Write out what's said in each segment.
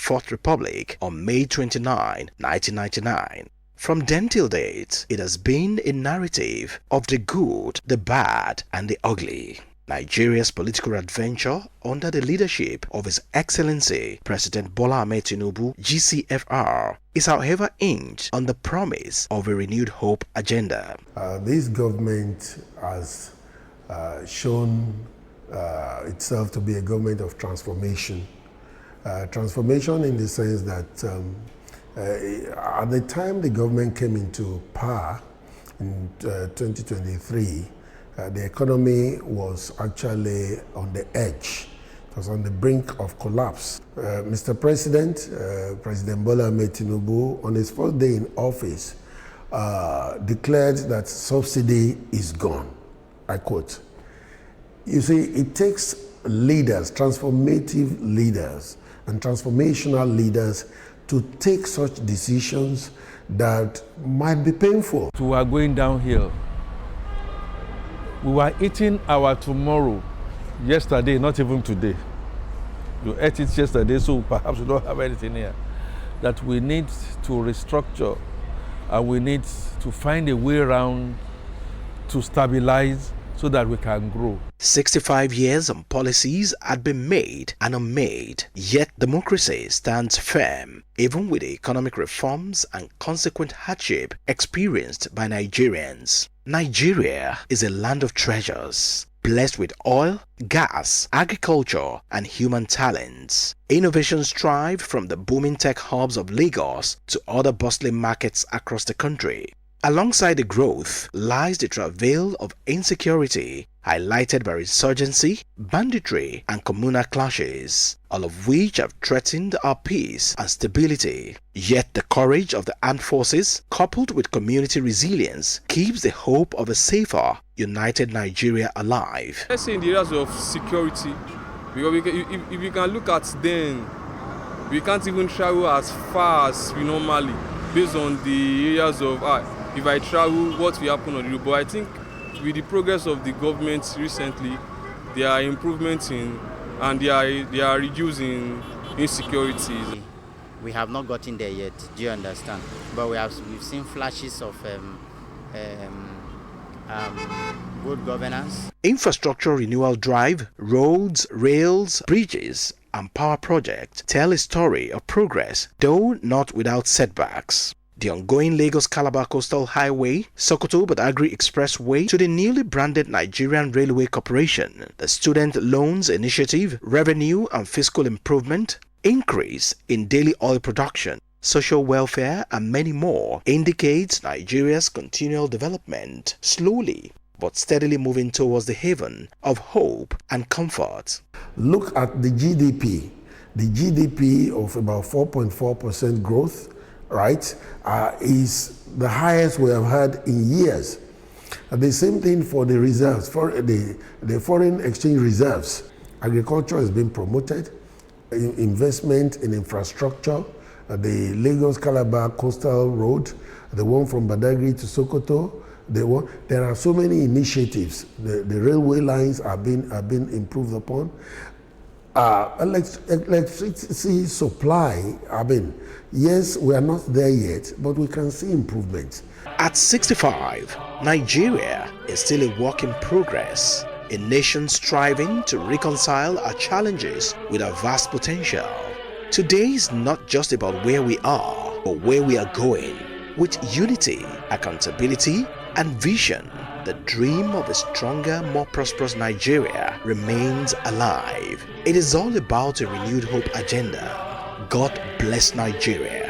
Fourth Republic on May 29, 1999. From then till date, it has been a narrative of the good, the bad, and the ugly. Nigeria's political adventure under the leadership of His Excellency President Bola Ahmed Tinubu GCFR is however hinged on the promise of a renewed hope agenda. This government has shown itself to be a government of transformation. Transformation in the sense that at the time the government came into power in 2023, the economy was actually on the edge. It was on the brink of collapse. Mr. President, President Bola Ahmed Tinubu, on his first day in office, declared that subsidy is gone. I quote. You see, it takes leaders, transformative leaders, and transformational leaders to take such decisions that might be painful. We are going downhill. We were eating our tomorrow yesterday, not even today. You ate it yesterday, so perhaps we don't have anything here. That we need to restructure and we need to find a way around to stabilize so that we can grow. 65 years and policies had been made and unmade, yet democracy stands firm, even with the economic reforms and consequent hardship experienced by Nigerians. Nigeria is a land of treasures, blessed with oil, gas, agriculture, and human talents. Innovations thrive from the booming tech hubs of Lagos to other bustling markets across the country. Alongside the growth lies the travail of insecurity, highlighted by insurgency, banditry, and communal clashes, all of which have threatened our peace and stability. Yet the courage of the armed forces, coupled with community resilience, keeps the hope of a safer, united Nigeria alive. Let's say in the areas of security, because if you can look at them, we can't even travel as far as we normally, based on the areas of if I travel, what will happen on the road. But I think with the progress of the government recently, there are improvements in, and they are reducing insecurities. We have not gotten there yet, do you understand? But we've seen flashes of good governance. Infrastructure renewal drive, roads, rails, bridges, and power projects tell a story of progress, though not without setbacks. The ongoing Lagos-Calabar Coastal Highway, Sokoto-Badagry Expressway to the newly branded Nigerian Railway Corporation, the Student Loans Initiative, revenue and fiscal improvement, increase in daily oil production, social welfare, and many more indicates Nigeria's continual development, slowly but steadily moving towards the haven of hope and comfort. Look at the GDP. The GDP of about 4.4% growth, right, is the highest we have had in years. And the same thing for the reserves, for the foreign exchange reserves. Agriculture has been promoted, investment in infrastructure, the Lagos-Calabar Coastal Road, the one from Badagry to Sokoto, there are so many initiatives. The railway lines are being improved upon. Electricity supply, yes, we are not there yet, but we can see improvements. At 65, Nigeria is still a work in progress, a nation striving to reconcile our challenges with our vast potential. Today is not just about where we are, but where we are going. With unity, accountability, and vision, the dream of a stronger, more prosperous Nigeria remains alive. It is all about a renewed hope agenda. God bless Nigeria.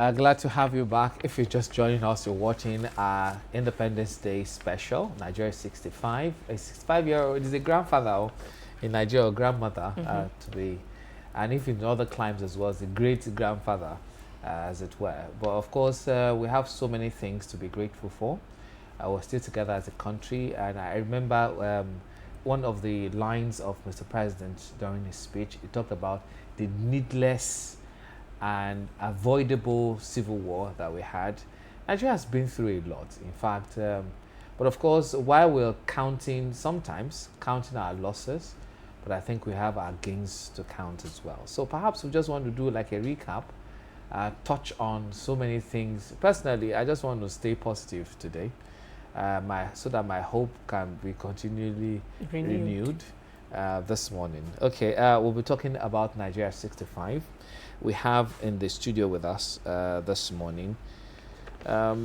Glad to have you back. If you're just joining us, you're watching our Independence Day special, Nigeria 65. A 65-year-old is a grandfather in Nigeria, or grandmother to be. And if in other climes as well, it's a great-grandfather, as it were. But of course, we have so many things to be grateful for. We're still together as a country. And I remember one of the lines of Mr. President during his speech, he talked about the needless and avoidable civil war that we had. Nigeria has been through a lot, in fact. But of course, while we're sometimes counting our losses, but I think we have our gains to count as well. So perhaps we just want to do like a recap, touch on so many things. Personally, I just want to stay positive today, so that my hope can be continually renewed this morning. Okay, we'll be talking about Nigeria 65. We have in the studio with us this morning our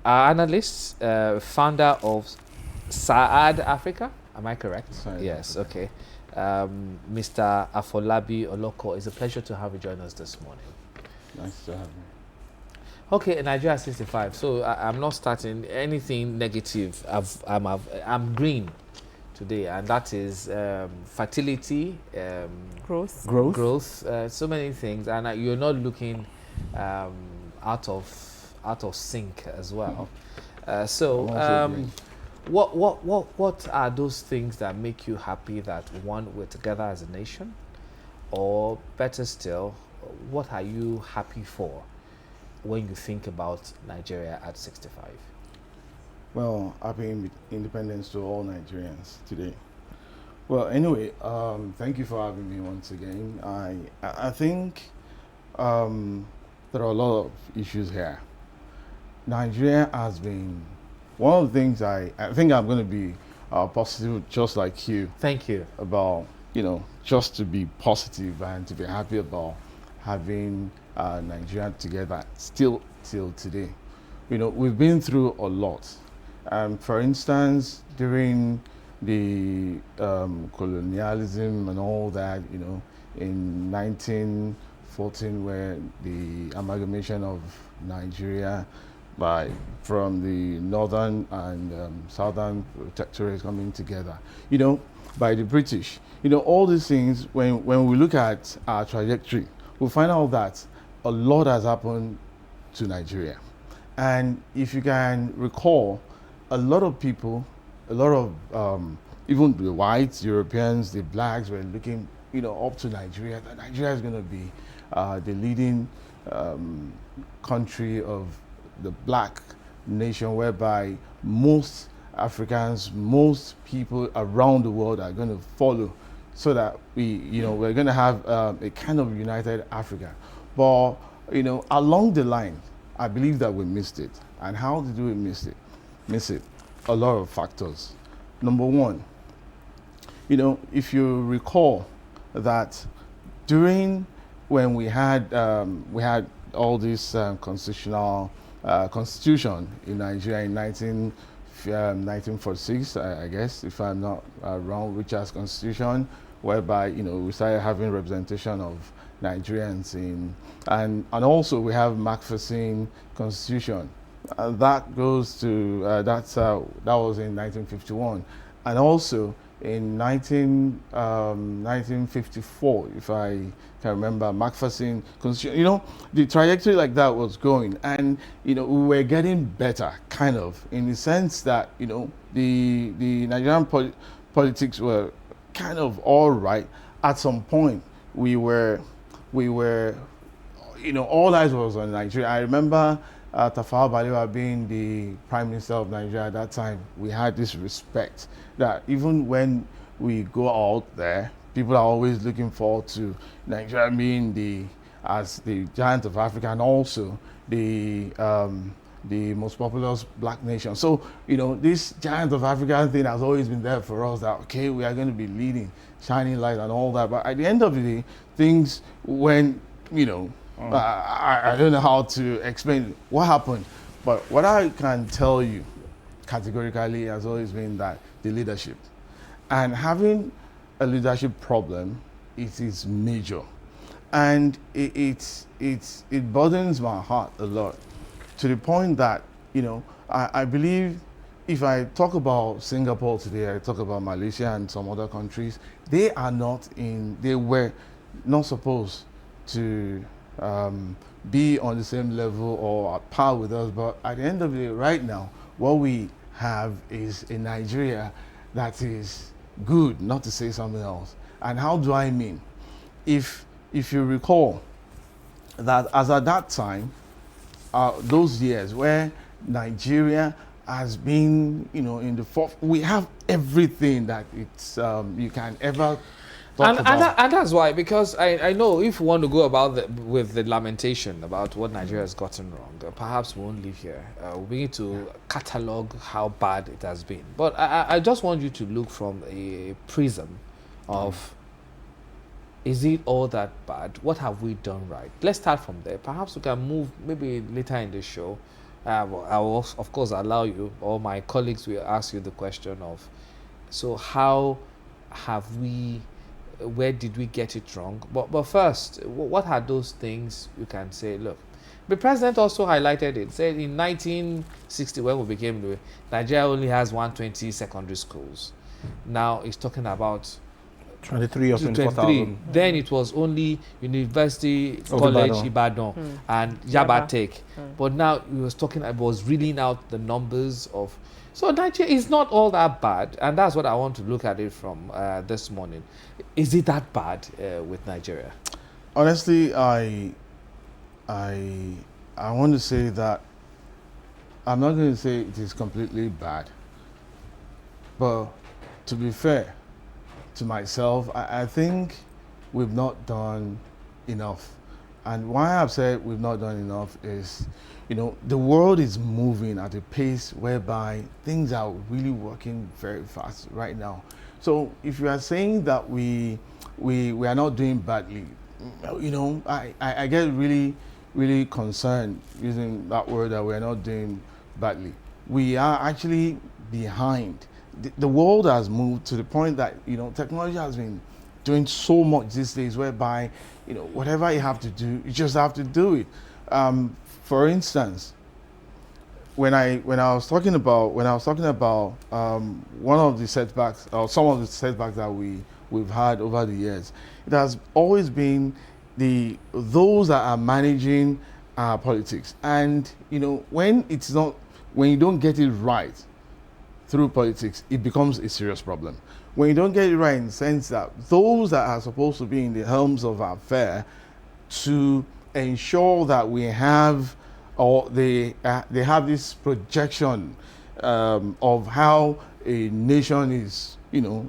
analyst, founder of Saad Africa. Am I correct? Yes, okay. Mr. Afolabi Oloko, it's a pleasure to have you join us this morning. Nice to have you. Okay, Nigeria 65. So I'm not starting anything negative. I'm green today, and that is fertility, growth, so many things, and you're not looking out of sync as well. What are those things that make you happy that one, we're together as a nation, or better still, what are you happy for when you think about Nigeria at 65? Well, happy independence to all Nigerians today. Well, anyway, thank you for having me once again. I think there are a lot of issues here. Nigeria has been one of the things I think I'm going to be positive, just like you. Thank you. About, just to be positive and to be happy about having Nigeria together still till today. We've been through a lot. For instance, during the colonialism and all that, in 1914, where the amalgamation of Nigeria from the northern and southern protectorates coming together, by the British, all these things, when we look at our trajectory, we'll find out that a lot has happened to Nigeria. And if you can recall, a lot of people, even the whites, Europeans, the blacks were looking, up to Nigeria. That Nigeria is going to be the leading country of the black nation, whereby most Africans, most people around the world are going to follow, so that we're going to have a kind of united Africa. But along the line, I believe that we missed it. And how did we miss it? A lot of factors. Number one, if you recall that when we had all this constitution in Nigeria in 1946, I guess, if I'm not wrong, Richard's constitution, whereby we started having representation of Nigerians and also we have Macpherson constitution. That goes to that was in 1951, and also in 1954, if I can remember, Macpherson constitution. The trajectory like that was going, and we were getting better, kind of, in the sense that the Nigerian politics were kind of all right. At some point, we were all eyes was on Nigeria. I remember Tafawa Balewa being the Prime Minister of Nigeria at that time. We had this respect that even when we go out there, people are always looking forward to Nigeria being as the giant of Africa, and also the most populous black nation. So, this giant of Africa thing has always been there for us, that, okay, we are going to be leading, shining light and all that. But at the end of the day, things went, I don't know how to explain what happened. But what I can tell you categorically has always been that the leadership. And having a leadership problem, it is major. And it burdens my heart a lot, to the point that, you know, I believe if I talk about Singapore today, I talk about Malaysia and some other countries, they were not supposed to be on the same level or at par with us. But at the end of the day, right now, what we have is a Nigeria that is good, not to say something else. And how do I mean? If you recall that as at that time, those years where Nigeria has been, you know, in the fourth, we have everything that it's you can ever talk about. And that's why, because I know if we want to go about with the lamentation about what Nigeria has gotten wrong, perhaps we won't live here. We need to catalogue how bad it has been. But I just want you to look from a prism of, is it all that bad? What have we done right? Let's start from there. Perhaps we can move maybe later in the show. I will, of course, allow you, or my colleagues will ask you the question of, so how have we, where did we get it wrong? But first, what are those things you can say, look, the president also highlighted it, said in 1960, when we became, Nigeria only has 120 secondary schools. Now he's talking about 23 or 23. 24,000. Then it was only University College Ibadan and Yaba Tech. But now he was talking, I was reading out the numbers of, so Nigeria is not all that bad, and that's what I want to look at it from this morning. Is it that bad with Nigeria? Honestly, I want to say that I'm not going to say it is completely bad, but to be fair to myself, I think we've not done enough. And why I've said we've not done enough is, you know, the world is moving at a pace whereby things are really working very fast right now. So if you are saying that we are not doing badly, you know, I get really, really concerned using that word, that we're not doing badly. We are actually behind. The world has moved to the point that, you know, technology has been doing so much these days, whereby, you know, whatever you have to do, you just have to do it. For instance, when I was talking about one of the setbacks, or some of the setbacks that we've had over the years, it has always been those that are managing politics. And, you know, when you don't get it right through politics, it becomes a serious problem. When you don't get it right, in the sense that those that are supposed to be in the helms of our affair to ensure that we have, or they have this projection of how a nation is, you know,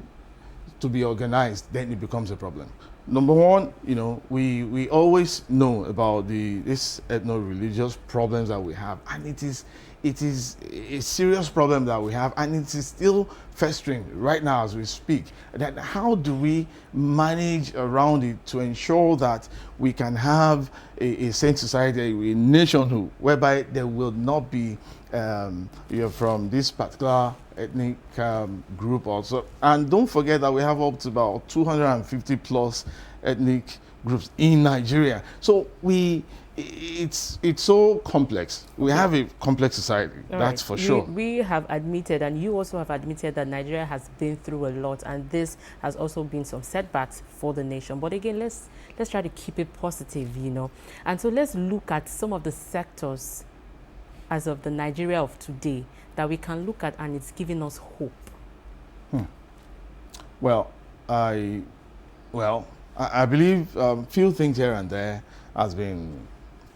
to be organized, then it becomes a problem. Number one, you know, we always know about this ethno-religious problems that we have, and it is a serious problem that we have, and it is still festering right now as we speak. Then how do we manage around it to ensure that we can have a sane society, a nationhood, whereby there will not be you're from this particular ethnic group also. And don't forget that we have up to about 250 plus ethnic groups in Nigeria. So it's so complex. We have a complex society, that's for sure. We have admitted, and you also have admitted, that Nigeria has been through a lot, and this has also been some setbacks for the nation. But again, let's try to keep it positive, you know. And so let's look at some of the sectors as of the Nigeria of today that we can look at, and it's giving us hope. Well, I believe few things here and there has been,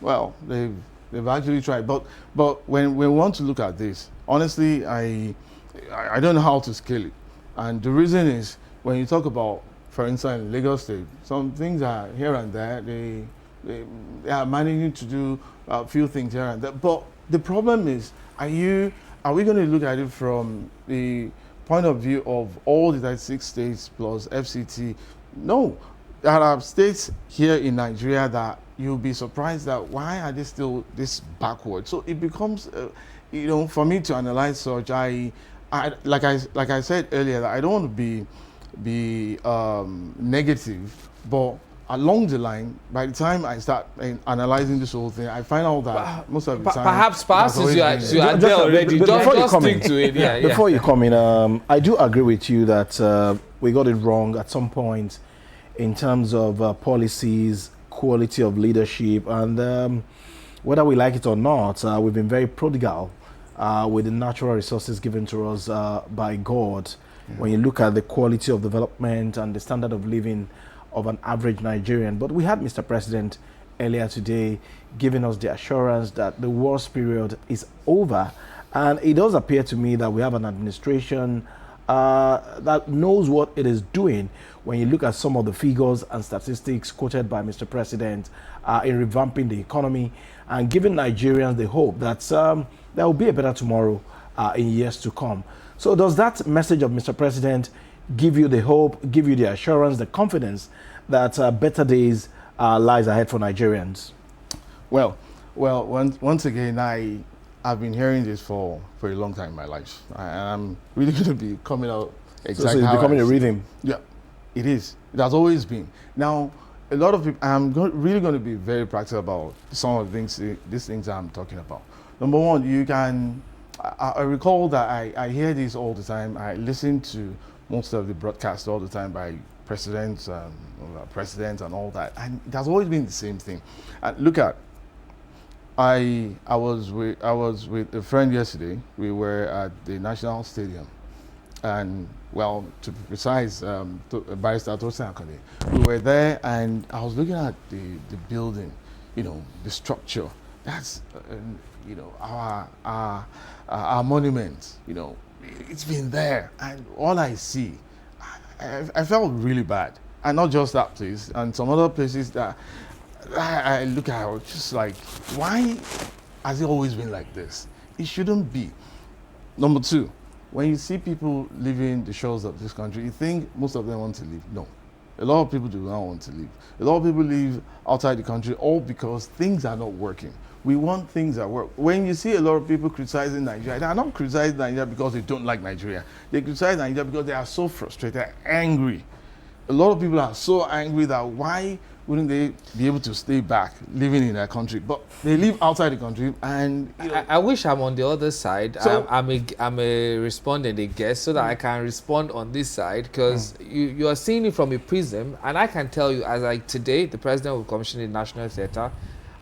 well, they've actually tried, but when we want to look at this, honestly, I don't know how to scale it. And the reason is, when you talk about, for instance, in Lagos State, some things are here and there, they are managing to do a few things here and there. But the problem is, are we going to look at it from the point of view of all the 36 states plus FCT? No. There are states here in Nigeria that you'll be surprised that why are they still this backward? So it becomes, you know, for me to analyze such, like I said earlier, that I don't want to be negative, but along the line, by the time I start analyzing this whole thing, I find out that most of the time, Perhaps always you are been- there already. before you Just come stick in, to it. Yeah, yeah. Before you come in, I do agree with you that we got it wrong at some point in terms of policies, quality of leadership, and whether we like it or not, we've been very prodigal with the natural resources given to us by God. When you look at the quality of development and the standard of living of an average Nigerian. But we had Mr. President earlier today giving us the assurance that the worst period is over. And it does appear to me that we have an administration that knows what it is doing when you look at some of the figures and statistics quoted by Mr. President in revamping the economy and giving Nigerians the hope that there will be a better tomorrow in years to come. So does that message of Mr. President give you the hope, give you the assurance, the confidence that better days lies ahead for Nigerians? Well, once again, I've been hearing this for a long time in my life, and I'm really going to be coming out exactly. So it's how becoming I a see- rhythm. Yeah, it is. It has always been. Now, a lot of people. Really going to be very practical about some of the things, these things I'm talking about. Number one, you can. I recall that I hear this all the time. I listen to most of the broadcasts all the time by presidents and all that, and it has always been the same thing. And look at. I was with a friend yesterday. We were at the National Stadium, and well, to be precise, Barrister Tosin Akande. We were there, and I was looking at the building, the structure. That's our monument. It's been there, and all I see, I felt really bad, and not just that place, and some other places that I look at. I was just like, why has it always been like this? It shouldn't be. Number two, when you see people leaving the shores of this country, you think most of them want to leave. No. A lot of people do not want to leave. A lot of people leave outside the country all because things are not working. We want things that work. When you see a lot of people criticizing Nigeria, they are not criticizing Nigeria because they don't like Nigeria. They criticize Nigeria because they are so frustrated, angry. A lot of people are so angry that why wouldn't they be able to stay back living in their country? But they live outside the country, and I wish I'm on the other side. So- I'm a respondent, a guest, so that I can respond on this side, because you are seeing it from a prism, and I can tell you, as like today, the president will commission the National Theatre.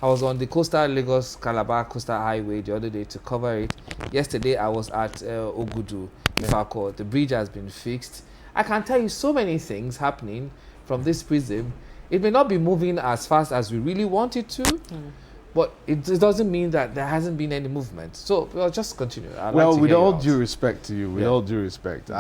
I was on the coastal Lagos Calabar Coastal Highway the other day to cover it. Yesterday, I was at Ogudu, Ifako. The bridge has been fixed. I can tell you so many things happening from this prism. It may not be moving as fast as we really want it to, but it doesn't mean that there hasn't been any movement. So we'll just continue. with all due respect to you, all due respect,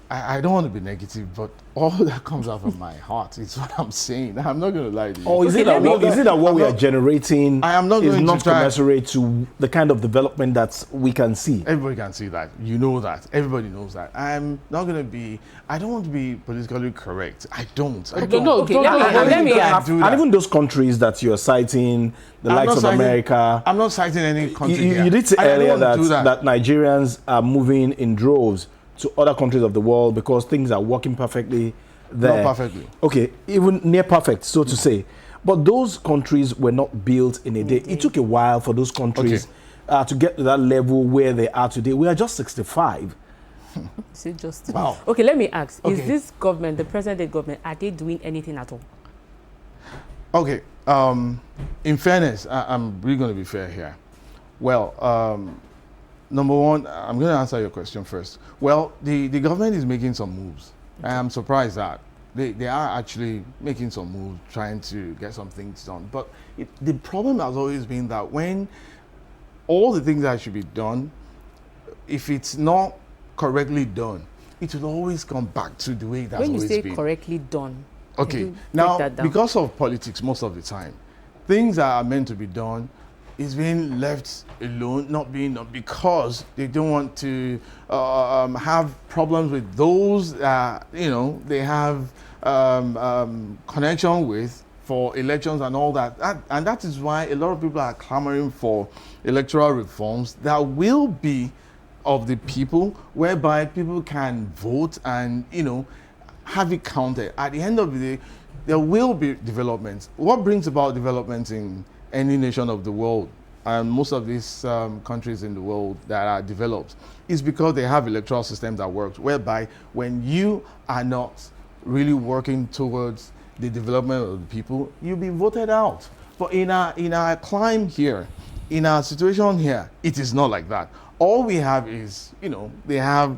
I don't want to be negative, but all that comes out of my heart is what I'm saying. I'm not going to lie to you. Or is it that what we are generating I am not is going not to try. commensurate to the kind of development that we can see? Everybody can see that. You know that. Everybody knows that. I'm not going to be. I don't want to be politically correct. I don't. I don't. Okay, let me ask. do that. And even those countries that you're citing, the I'm likes not of citing- America, I'm not citing any country you here. did say I don't earlier want to do that Nigerians are moving in droves to other countries of the world because things are working perfectly there. Not perfectly. Okay, even near perfect, so to say. But those countries were not built in a day. It took a while for those countries to get to that level where they are today. We are just 65. Is it just Wow. Okay, let me ask. Okay. Is this government, the present day government, are they doing anything at all? Okay. In fairness, I'm really going to be fair here. Well, number one, I'm going to answer your question first. Well, the government is making some moves. I am surprised that they are actually making some moves, trying to get some things done. But the problem has always been that when all the things that should be done, if it's not correctly done, it will always come back to the way it has When you always say been. correctly done, Okay, break now that down. because of politics most of the time, things that are meant to be done is being left alone, not being done because they don't want to have problems with those they have connection with for elections and all that. And that is why a lot of people are clamoring for electoral reforms that will be of the people, whereby people can vote and have it counted. At the end of the day, there will be developments. What brings about development in any nation of the world, and most of these countries in the world that are developed, is because they have electoral systems that work, whereby when you are not really working towards the development of the people, you'll be voted out. But in our climb here, in our situation here, it is not like that. All we have is, they have,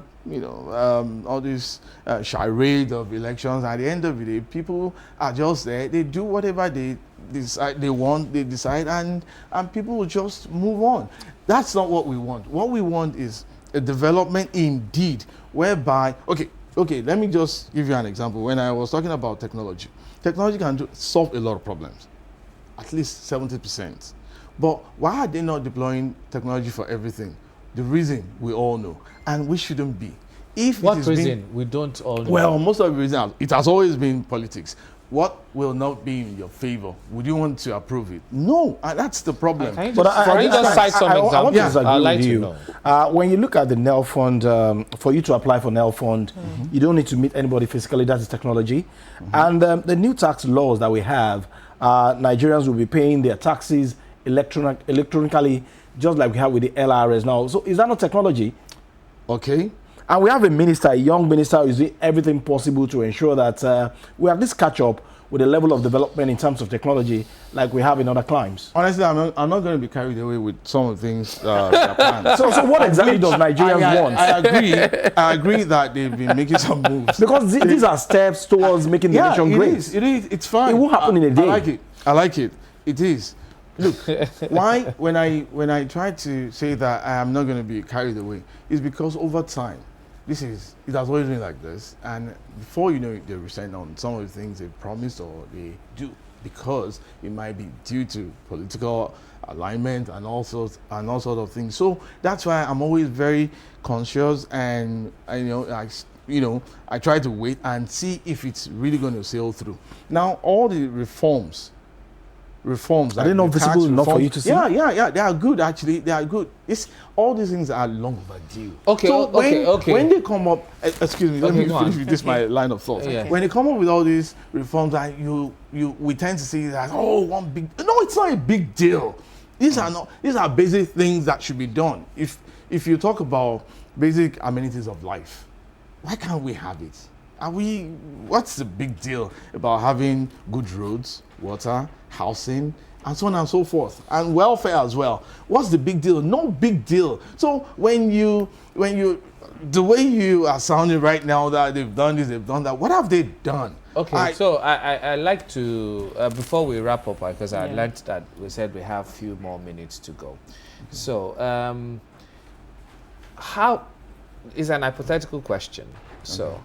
all this charade of elections. At the end of the day, people are just there. They do whatever they decide they want. They decide, and people will just move on. That's not what we want. What we want is a development indeed, whereby, okay, let me just give you an example. When I was talking about technology can solve a lot of problems, at least 70%. But why are they not deploying technology for everything? The reason we all know, and we shouldn't be. What reason? We don't all know. Well, most of the reason, it has always been politics. What will not be in your favor? Would you want to approve it? No, and that's the problem. Can you just cite some examples? I want to disagree I'd like with to you. know. When you look at the NEL fund, for you to apply for NEL fund, you don't need to meet anybody physically. That is technology. And the new tax laws that we have, Nigerians will be paying their taxes electronically, just like we have with the LRS now. So is that not technology? Okay. And we have a minister, a young minister, who is doing everything possible to ensure that we have this catch up with the level of development in terms of technology like we have in other climes. Honestly, I'm not going to be carried away with some of the things Japan. So what exactly does Nigerians want? I agree that they've been making some moves. Because these are steps towards making the nation great. It is. It's fine. It won't happen in a day. I like it. It is. Look, why when I try to say that I am not going to be carried away is because over time, it has always been like this, and before you know it, they resent on some of the things they promised or they do, because it might be due to political alignment and all sorts of things. So that's why I'm always very conscious, and I try to wait and see if it's really going to sail through. Now, all the reforms. Are they not visible enough for you to see? Yeah. They are good, actually. They are good. All these things are long overdue. Okay. When they come up, excuse me, let me finish with this, my line of thought. Yeah. When they come up with all these reforms, and we tend to see that, one big. No, it's not a big deal. These are basic things that should be done. If you talk about basic amenities of life, why can't we have it? What's the big deal about having good roads, water, housing, and so on and so forth, and welfare as well? What's the big deal? No big deal. So when you the way you are sounding right now, that they've done this, they've done that, what have they done? Okay, so I like to, before we wrap up, because I learned that we said we have a few more minutes to go. So how is an hypothetical question. So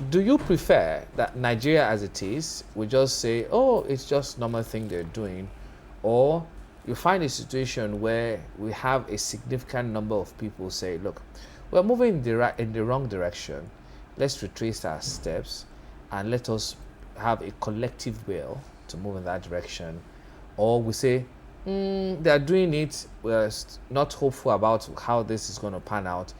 do you prefer that Nigeria as it is, we just say, it's just normal thing they're doing, or you find a situation where we have a significant number of people say, look, we're moving in the wrong direction, let's retrace our steps and let us have a collective will to move in that direction? Or we say, they're doing it, we're not hopeful about how this is going to pan out,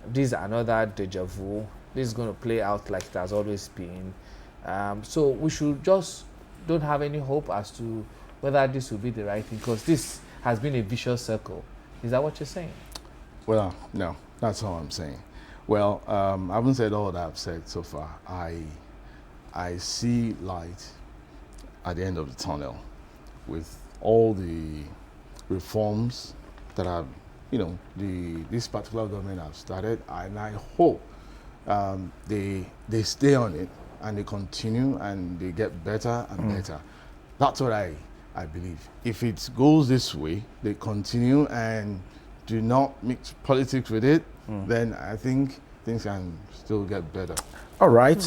this is another deja vu, this is going to play out like it has always been. So we should just don't have any hope as to whether this will be the right thing, because this has been a vicious circle. Is that what you're saying? Well, no, that's all I'm saying. Well, I haven't said all that I've said so far. I see light at the end of the tunnel with all the reforms that have, this particular government have started, and I hope they stay on it and they continue and they get better and better. That's what I believe. If it goes this way, they continue and do not mix politics with it, then I think things can still get better. All right,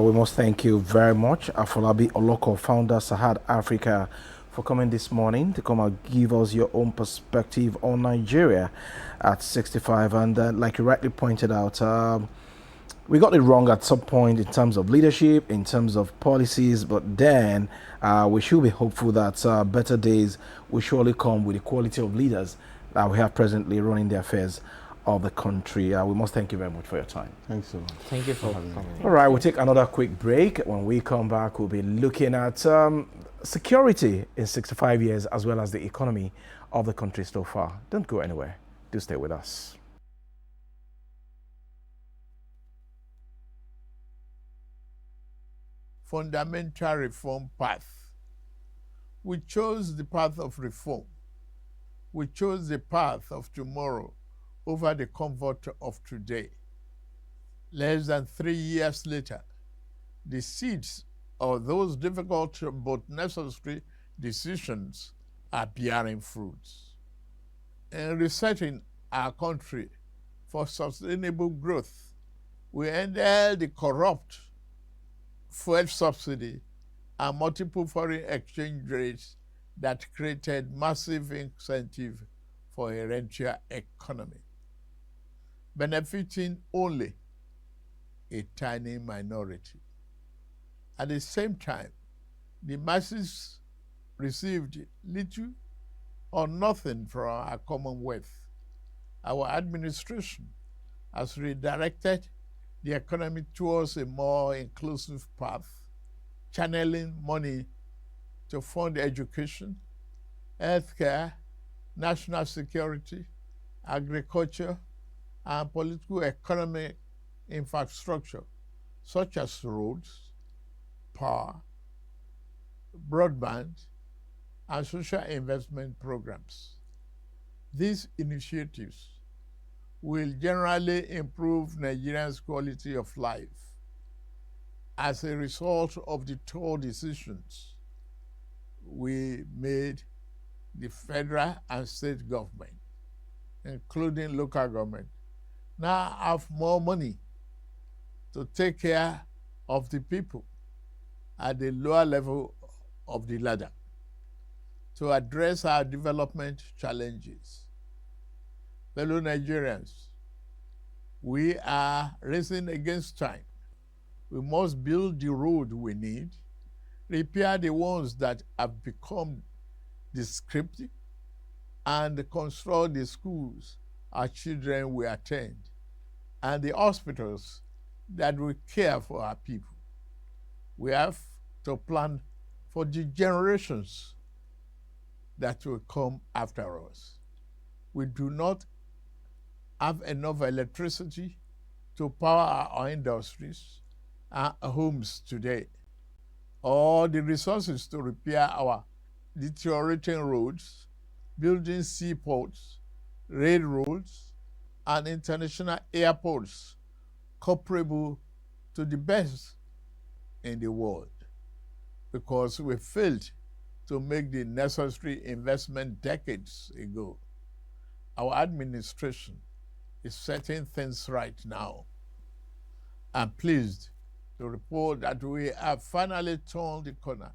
we must thank you very much, Afolabi Oloko, founder Sahad Africa, for coming this morning to come and give us your own perspective on Nigeria at 65. And like you rightly pointed out, we got it wrong at some point in terms of leadership, in terms of policies, but then we should be hopeful that better days will surely come with the quality of leaders that we have presently running the affairs of the country. We must thank you very much for your time. Thanks so much. Thank you for coming. All right, we'll take another quick break. When we come back, we'll be looking at security in 65 years as well as the economy of the country so far. Don't go anywhere. Do stay with us. Fundamental reform path. We chose the path of reform. We chose the path of tomorrow over the comfort of today. Less than 3 years later, the seeds of those difficult but necessary decisions are bearing fruits. In resetting our country for sustainable growth, we ended the corrupt fuel subsidy and multiple foreign exchange rates that created massive incentive for a rentier economy, benefiting only a tiny minority. At the same time, the masses received little or nothing from our commonwealth. Our administration has redirected the economy towards a more inclusive path, channeling money to fund education, healthcare, national security, agriculture, and political economic infrastructure, such as roads, power, broadband, and social investment programs. These initiatives will generally improve Nigerians' quality of life as a result of the tough decisions we made. The federal and state government, including local government, now have more money to take care of the people at the lower level of the ladder to address our development challenges. Fellow Nigerians, we are racing against time. We must build the road we need, repair the ones that have become descriptive, and construct the schools our children will attend and the hospitals that will care for our people. We have to plan for the generations that will come after us. We do not have enough electricity to power our industries and homes today, or the resources to repair our deteriorating roads, building seaports, railroads, and international airports comparable to the best in the world, because we failed to make the necessary investment decades ago. Our administration is setting things right now. I'm pleased to report that we have finally turned the corner.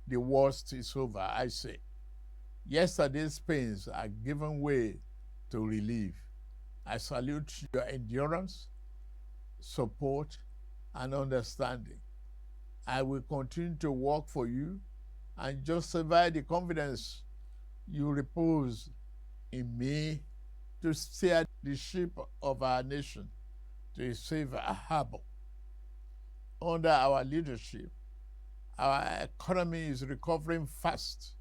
The worst is over, I say. Yesterday's pains are giving way to relief. I salute your endurance, support, and understanding. I will continue to work for you and justify the confidence you repose in me to steer the ship of our nation to a safer harbor. Under our leadership, our economy is recovering fast,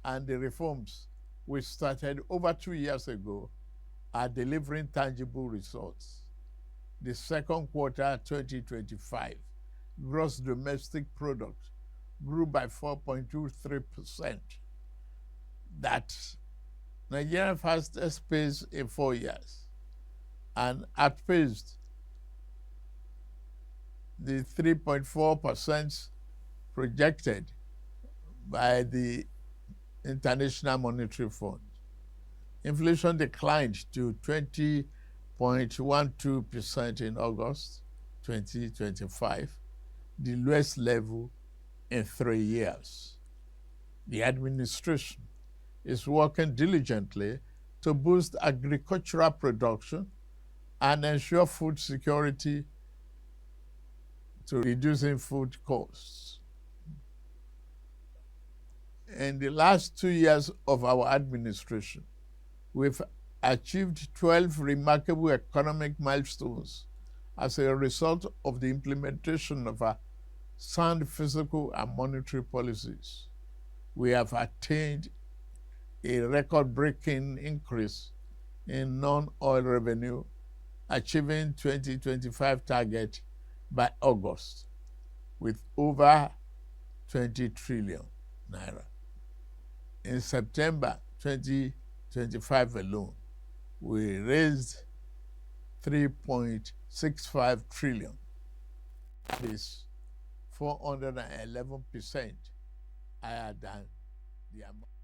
and the reforms we started over 2 years ago are delivering tangible results. The second quarter 2025 gross domestic product grew by 4.23%. That's Nigeria's fastest pace in 4 years, and outpaced the 3.4% projected by the International Monetary Fund. Inflation declined to 20.12% in August 2025, the lowest level in 3 years. The administration is working diligently to boost agricultural production and ensure food security to reducing food costs. In the last 2 years of our administration, we've achieved 12 remarkable economic milestones as a result of the implementation of our sound fiscal and monetary policies. We have attained a record-breaking increase in non-oil revenue, achieving 2025 target by August with over 20 trillion naira. In September 2025 alone, we raised 3.65 trillion. That is 411% higher than the amount.